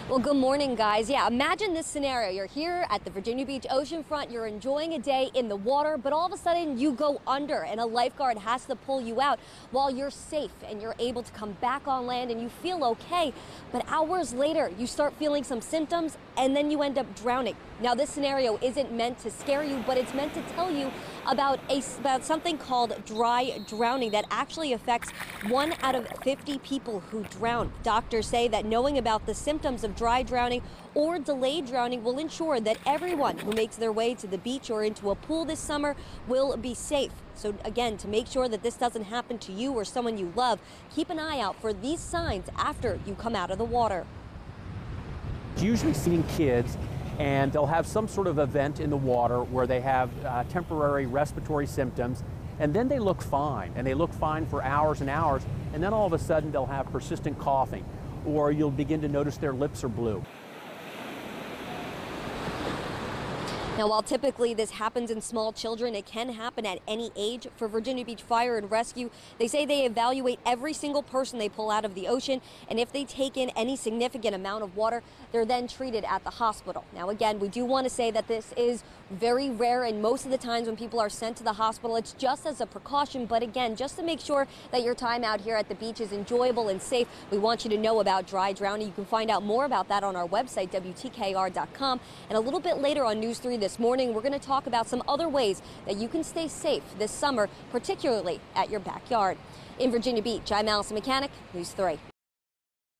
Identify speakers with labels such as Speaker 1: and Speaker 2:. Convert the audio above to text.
Speaker 1: Well, good morning, guys. Yeah, imagine this scenario. You're here at the Virginia Beach oceanfront. You're enjoying a day in the water, but all of a sudden you go under and a lifeguard has to pull you out while you're safe and you're able to come back on land and you feel okay. But hours later, you start feeling some symptoms and then you end up drowning. Now, this scenario isn't meant to scare you, but it's meant to tell you about something called dry drowning that actually affects 1 out of 50 people who drown. Doctors say that knowing about the symptoms of dry drowning or delayed drowning will ensure that everyone who makes their way to the beach or into a pool this summer will be safe. So again, to make sure that this doesn't happen to you or someone you love, keep an eye out for these signs after you come out of the water.
Speaker 2: It's usually seen kids, and they'll have some sort of event in the water where they have temporary respiratory symptoms, and then they look fine, and they look fine for hours and hours, and then all of a sudden they'll have persistent coughing, or you'll begin to notice their lips are blue.
Speaker 1: Now, while typically this happens in small children, it can happen at any age. For Virginia Beach Fire and Rescue, they say they evaluate every single person they pull out of the ocean, and if they take in any significant amount of water, they're then treated at the hospital. Now, again, we do want to say that this is very rare, and most of the times when people are sent to the hospital, it's just as a precaution. But again, just to make sure that your time out here at the beach is enjoyable and safe, we want you to know about dry drowning. You can find out more about that on our website, WTKR.com. And a little bit later on News 3 this morning, we're going to talk about some other ways that you can stay safe this summer, particularly at your backyard. In Virginia Beach, I'm Allison Mechanic, News 3.